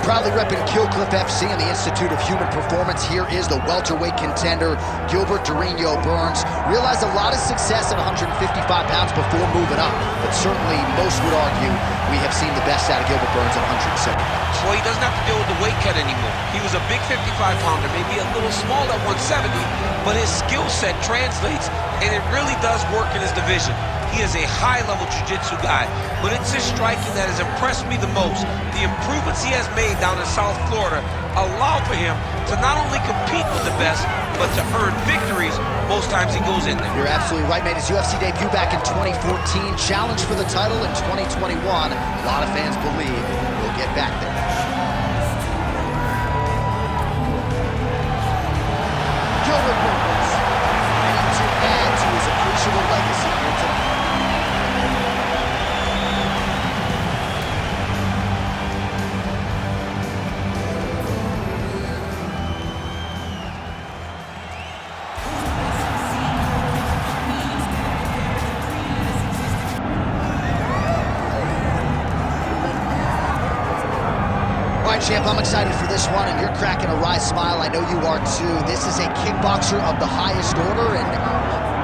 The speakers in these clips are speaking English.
Proudly repping Kill Cliff FC and the Institute of Human Performance, here is the welterweight contender, Gilbert Burns. Realized a lot of success at 155 pounds before moving up, but certainly most would argue we have seen the best out of Gilbert Burns at 170 pounds. Well, he doesn't have to deal with the weight cut anymore. He was a big 55-pounder, maybe a little small at 170, but his skill set translates, and it really does work in his division. He is a high-level jiu-jitsu guy, but it's his striking that has impressed me the most. The improvements he has made down in South Florida allow for him to not only compete with the best, but to earn victories most times he goes in there. You're absolutely right, made his UFC debut back in 2014, challenged for the title in 2021. A lot of fans believe he'll get back there. Gilbert Burns, ready to add to his appreciable legacy here tonight. Champ, I'm excited for this one, and you're cracking a wry smile. I know you are too. This is a kickboxer of the highest order, and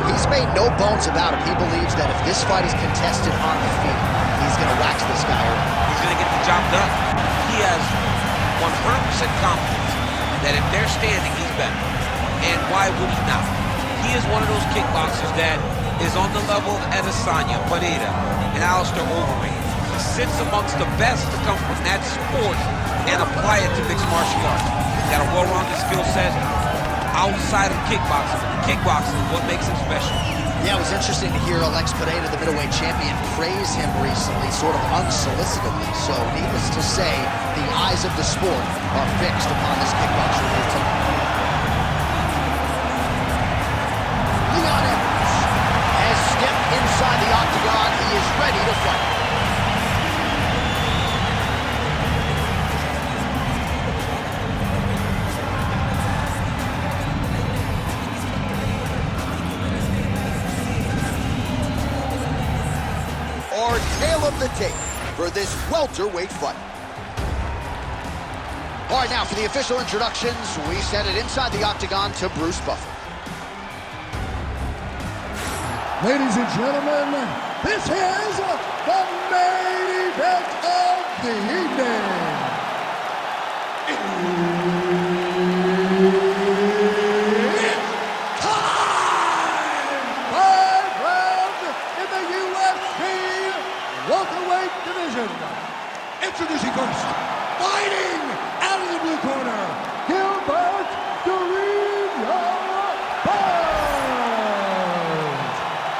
he's made no bones about it. He believes that if this fight is contested on the feet, he's going to wax this guy over. He's going to get the job done. He has 100% confidence that if they're standing, he's better. And why would he not? He is one of those kickboxers that is on the level of Adesanya, Pereira, and Alistair Overeem. He sits amongst the best to come from that sport and apply it to mixed martial arts. He's got a well-rounded skill set outside of kickboxing. Kickboxing is what makes him special. Yeah, it was interesting to hear Alex Pereira, the middleweight champion, praise him recently, sort of unsolicitedly. So, needless to say, the eyes of the sport are fixed upon this kickboxer here tonight. Leon Edwards has stepped inside the octagon. He is ready to fight. Our tale of the tape for this welterweight fight. All right, now for the official introductions, we send it inside the octagon to Bruce Buffer. Ladies and gentlemen, this is the main event of the evening. Welterweight division. Introducing first, fighting out of the blue corner, Gilbert Burns.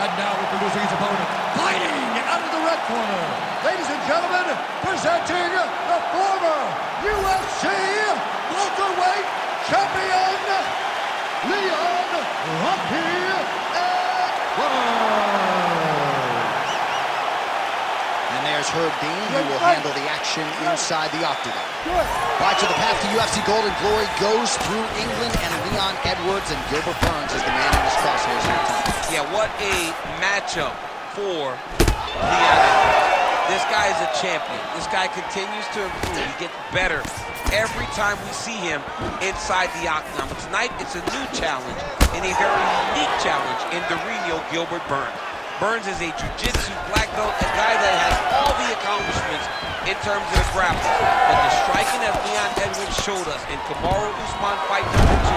And now introducing his opponent, fighting out of the red corner, ladies and gentlemen, presenting the former UFC welterweight champion, Leon Edwards. And there's Herb Dean, who will handle the action inside the octagon. Right to the path to UFC Golden Glory goes through England, and Leon Edwards, and Gilbert Burns is the man in his crosshairs here tonight. Yeah, what a matchup for Leon Edwards. This guy is a champion. This guy continues to improve. He gets better every time we see him inside the octagon. But tonight, it's a new challenge, and a very unique challenge in Dorino Gilbert Burns. Burns is a jiu-jitsu black belt, a guy that has all the accomplishments in terms of the grappling. But the striking that Leon Edwards showed us in Kamaru Usman fight number 2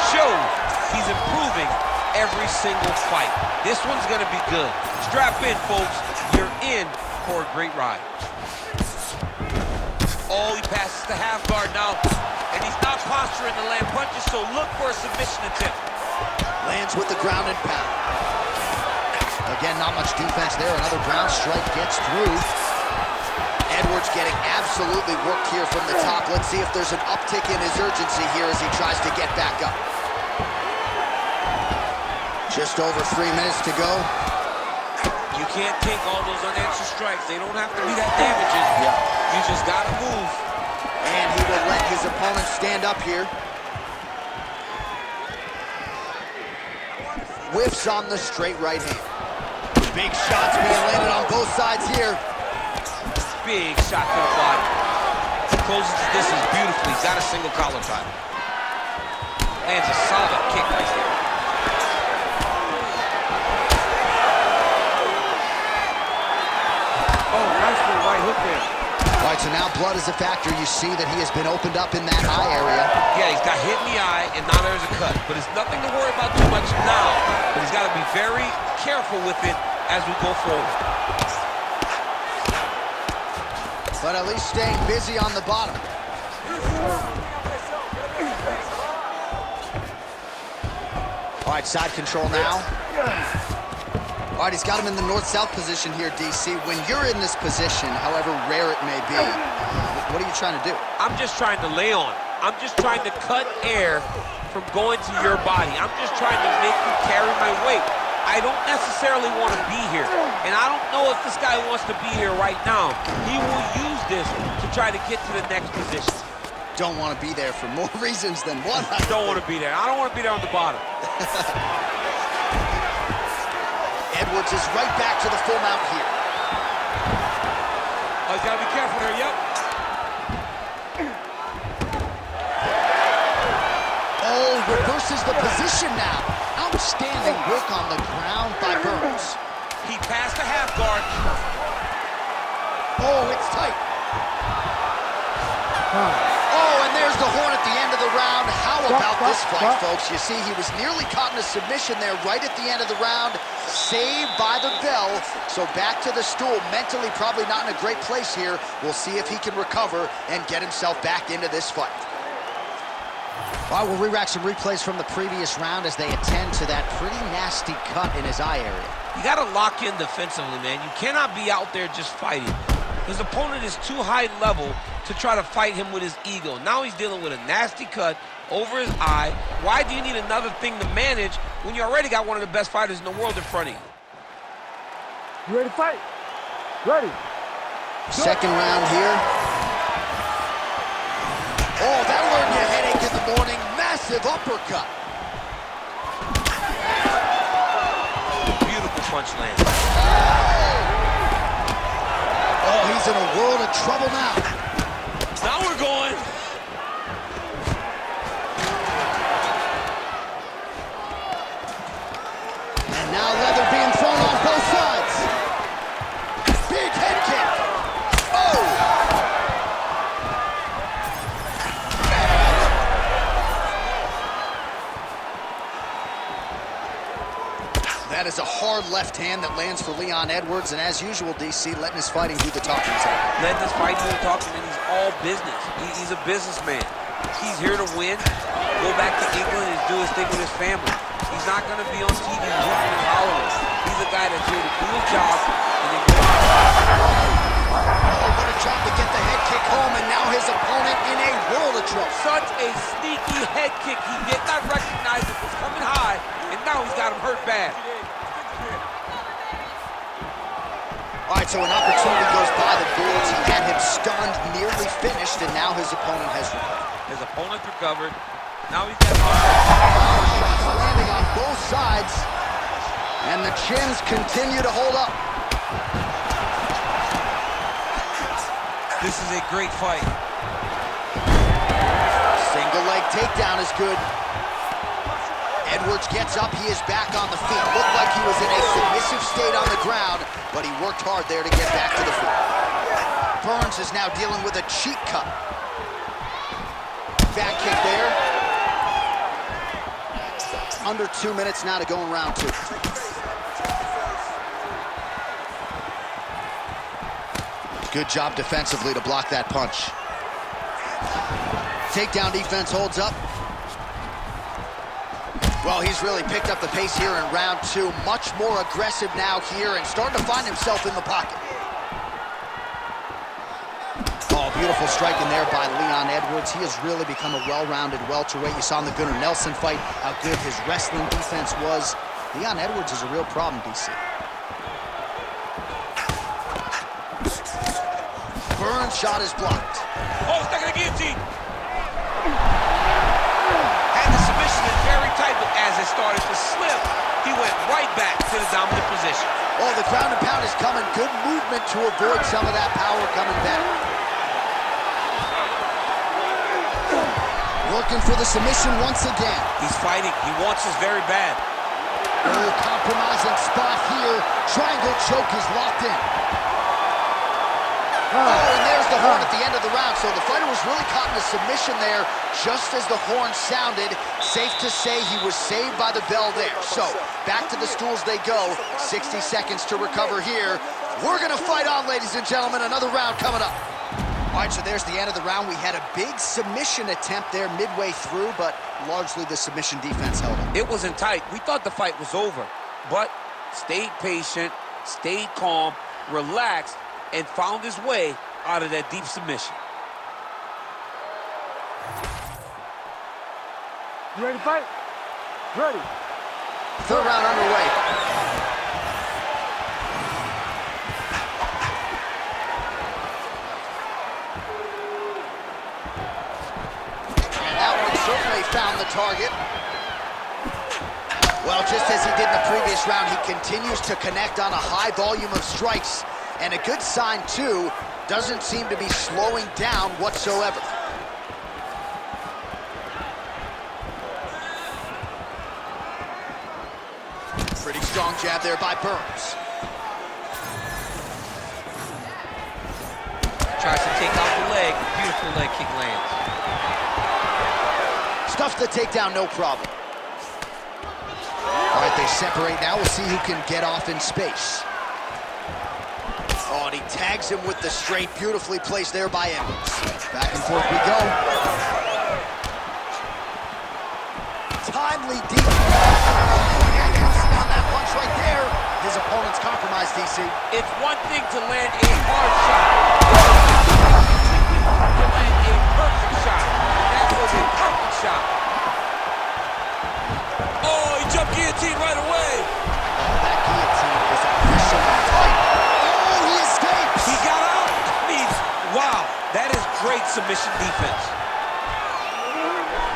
shows he's improving every single fight. This one's gonna be good. Strap in, folks. You're in for a great ride. Oh, he passes the half guard now, and he's not posturing to land punches, so look for a submission attempt. Lands with the ground and pound. Again, not much defense there. Another ground strike gets through. Edwards getting absolutely worked here from the top. Let's see if there's an uptick in his urgency here as he tries to get back up. Just over 3 minutes to go. You can't take all those unanswered strikes. They don't have to be that damaging. Yeah. You just gotta move. And he will let his opponent stand up here. Whiffs on the straight right hand. Big shots being landed on both sides here. Big shot to the body. closes the distance beautifully. Got a single collar tie. Lands a solid kick right there. Oh, nice little right hook there. All right, so now blood is a factor. You see that he has been opened up in that eye area. Yeah, he's got hit in the eye, and now there's a cut. But it's nothing to worry about too much now. But he's got to be very careful with it as we go forward. But at least staying busy on the bottom. All right, side control now. All right, he's got him in the north-south position here, DC. When you're in this position, however rare it may be, what are you trying to do? I'm just trying to lay on. I'm just trying to cut air from going to your body. I'm just trying to make you carry my weight. I don't necessarily want to be here. And I don't know if this guy wants to be here right now. He will use this to try to get to the next position. Don't want to be there for more reasons than one. I don't want to be there. I don't want to be there on the bottom. Edwards is right back to the full mount here. Oh, he's got to be careful there, yep. Oh, reverses the position now. Outstanding work on the ground by Burns. He passed the half guard. Oh, it's tight. Oh, and there's the horn at the end of the round. How about this fight, folks? You see, he was nearly caught in a submission there right at the end of the round. Saved by the bell. So back to the stool. Mentally probably not in a great place here. We'll see if he can recover and get himself back into this fight. All right, we'll re-rack some replays from the previous round as they attend to that pretty nasty cut in his eye area. You got to lock in defensively, man. You cannot be out there just fighting. His opponent is too high level to try to fight him with his ego. Now he's dealing with a nasty cut over his eye. Why do you need another thing to manage when you already got one of the best fighters in the world in front of you? You ready to fight? Ready. Second round here. Oh, that'll earn you a headache in the morning. Massive uppercut. Beautiful punch land. Oh, he's in a world of trouble now. Now we're going. And now leather being thrown on both sides. Big head kick. Oh! That is a hard left hand that lands for Leon Edwards, and as usual, DC letting his fighting do the talking. Letting his fighting do the talking, and he's all business. He's a businessman. He's here to win, go back to England and do his thing with his family. He's not going to be on TV hooting and hollering. He's a guy that's here to do his job and then go out. Oh, what a job to get the head kick home, and now his opponent in a world of trouble. Such a sneaky head kick. He did not recognize it was coming high, and now he's got him hurt bad. All right, so an opportunity goes by the boards. He had him stunned, nearly finished, and now his opponent has recovered. His opponent recovered. Now he's got power shots landing on both sides, and the chins continue to hold up. This is a great fight. Single leg takedown is good. Edwards gets up, he is back on the feet. Looked like he was in a submissive state on the ground, but he worked hard there to get back to the feet. Burns is now dealing with a cheek cut. Back kick there. Under 2 minutes now to go in round two. Good job defensively to block that punch. Takedown defense holds up. Well, he's really picked up the pace here in round two. Much more aggressive now here and starting to find himself in the pocket. Oh, beautiful striking there by Leon Edwards. He has really become a well-rounded welterweight. You saw in the Gunnar Nelson fight how good his wrestling defense was. Leon Edwards is a real problem, DC. Burns shot is blocked. Oh, stuck in the guillotine. Had the submission in very tight, but as it started to slip, he went right back to the dominant position. Oh, the ground and pound is coming. Good movement to avoid some of that power coming back. Working for the submission once again. He's fighting. He wants this very bad. Oh, compromising spot here. Triangle choke is locked in. Oh, and there's the horn at the end of the round. So the fighter was really caught in a submission there just as the horn sounded. Safe to say he was saved by the bell there. So back to the stools they go. 60 seconds to recover here. We're going to fight on, ladies and gentlemen. Another round coming up. All right, so there's the end of the round. We had a big submission attempt there midway through, but largely the submission defense held up. It wasn't tight. We thought the fight was over, but stayed patient, stayed calm, relaxed, and found his way out of that deep submission. You ready to fight? Ready. Third round underway. And that one certainly found the target. Well, just as he did in the previous round, he continues to connect on a high volume of strikes. And a good sign, too, doesn't seem to be slowing down whatsoever. Pretty strong jab there by Burns. Tries to take out the leg. Beautiful leg kick lands. Stuffs the takedown, no problem. All right, they separate now. We'll see who can get off in space. Oh, and he tags him with the straight. Beautifully placed there by Edwards. Back and forth we go. Timely deep. On that punch right there. His opponent's compromised, DC. It's one thing to land a hard shot. To land a perfect shot. That was a perfect shot. Oh, he jumped guillotine right away. That guillotine is officially tight. Oh, he escapes. He got out. Wow, that is great submission defense.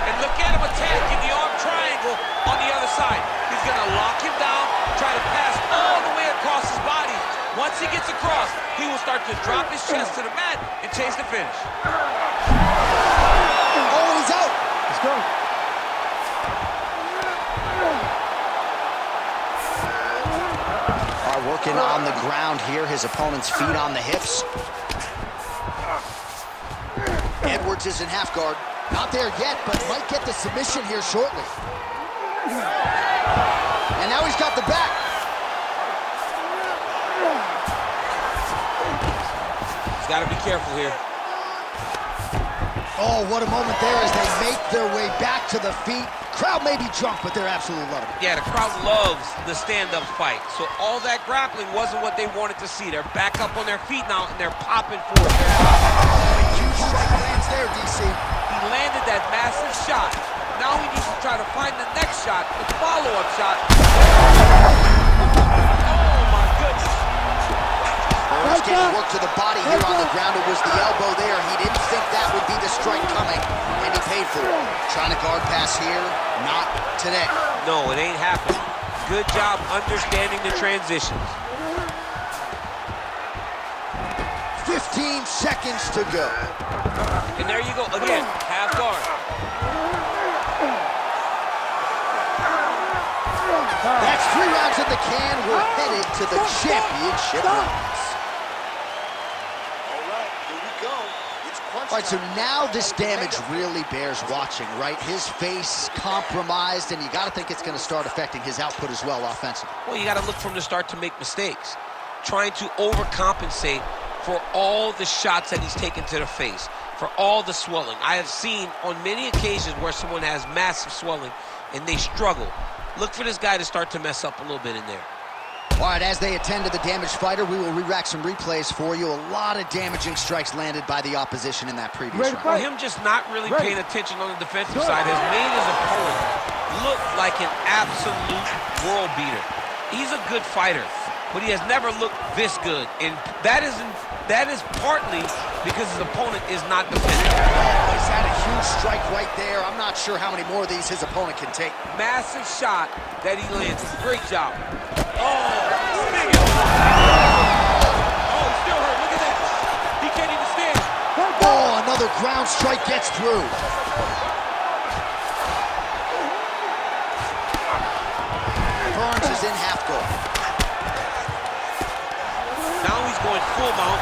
And look at him attacking the arm triangle on the other side. He's gonna lock him down, try to pass all the way across his body. Once he gets across, he will start to drop his chest to the mat and chase the finish. Oh, he's out. Let's go. Working on the ground here, his opponent's feet on the hips. Edwards is in half guard. Not there yet, but might get the submission here shortly. And now he's got the back. He's got to be careful here. Oh, what a moment there as they make their way back to the feet. Crowd may be drunk, but they're absolutely loving it. Yeah, the crowd loves the stand-up fight. So all that grappling wasn't what they wanted to see. They're back up on their feet now, and they're popping forward. Huge strike lands there, DC. He landed that massive shot. Now he needs to try to find the next shot, the follow-up shot. Oh, my goodness. Burns getting work to the body here on the ground. It was the elbow there. He didn't think that would be the strike coming, and he paid for it. Trying to guard pass here, not today. No, it ain't happening. Good job understanding the transitions. 15 seconds to go. And there you go, again, half guard. That's 3 rounds in the can. We're headed to the championship rounds. All right, so now this damage really bears watching, right? His face compromised, and you got to think it's going to start affecting his output as well offensively. Well, you got to look from the start to make mistakes. Trying to overcompensate for all the shots that he's taken to the face, for all the swelling. I have seen on many occasions where someone has massive swelling and they struggle. Look for this guy to start to mess up a little bit in there. All right, as they attend to the damaged fighter, we will re-rack some replays for you. A lot of damaging strikes landed by the opposition in that previous round. Well, him just not really paying attention on the defensive side has made his opponent look like an absolute world beater. He's a good fighter, but he has never looked this good, and that is partly because his opponent is not defending. He's had a huge strike right there. I'm not sure how many more of these his opponent can take. Massive shot that he lands. Great job. Oh, big. Oh, he's still hurt. Look at that. He can't even stand. Oh, another ground strike gets through. guard. Now he's going full mount.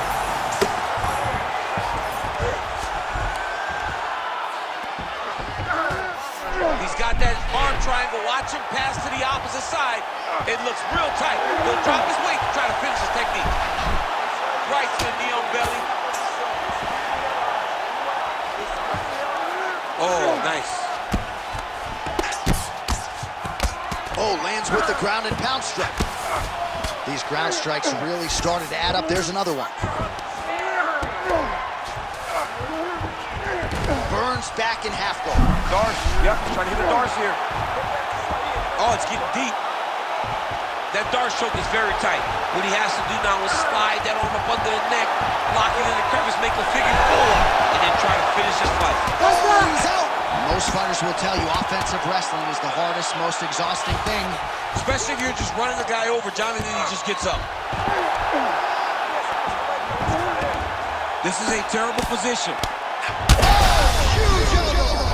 He's got that arm triangle. Watch him pass to the opposite side. It looks real tight. He'll drop his weight to try to finish his technique. Right to the knee on belly. Oh, nice. Oh, lands with the ground and pound strike. These ground strikes really started to add up. There's another one. Burns back in half guard. Darce, yep, trying to hit the Darce here. Oh, it's getting deep. That Darce choke is very tight. What he has to do now is slide that arm up under the neck, lock it in the crevice, make a figure four, and then try to finish his fight. Oh, he's out! Most fighters will tell you offensive wrestling is the hardest, most exhausting thing. Especially if you're just running the guy over, John, and then he just gets up. This is a terrible position. Huge elbow!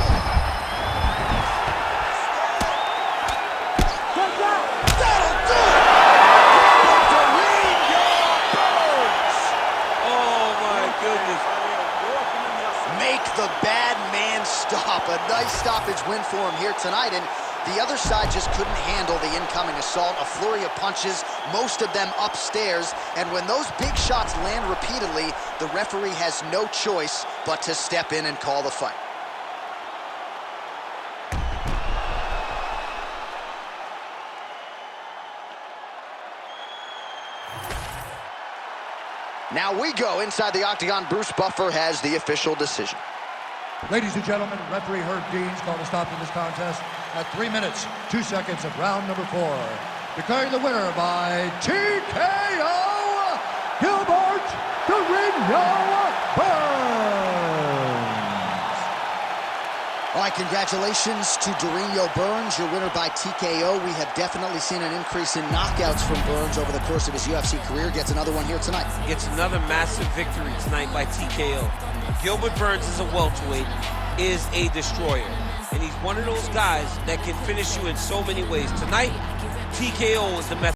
That'll do it! Oh, my goodness. Make the bad man stop. A nice stoppage win for him here tonight, and the other side just couldn't handle the incoming assault. A flurry of punches, most of them upstairs, and when those big shots land repeatedly, the referee has no choice but to step in and call the fight. Now we go inside the octagon. Bruce Buffer has the official decision. Ladies and gentlemen, referee Herb Dean's called a stop to this contest at 3 minutes, 2 seconds of round number 4. Declaring the winner by TKO, Gilbert Burns. All right, congratulations to Durinho Burns, your winner by TKO. We have definitely seen an increase in knockouts from Burns over the course of his UFC career. Gets another one here tonight. Gets another massive victory tonight by TKO. Gilbert Burns is a welterweight, is a destroyer. And he's one of those guys that can finish you in so many ways. Tonight, TKO is the method.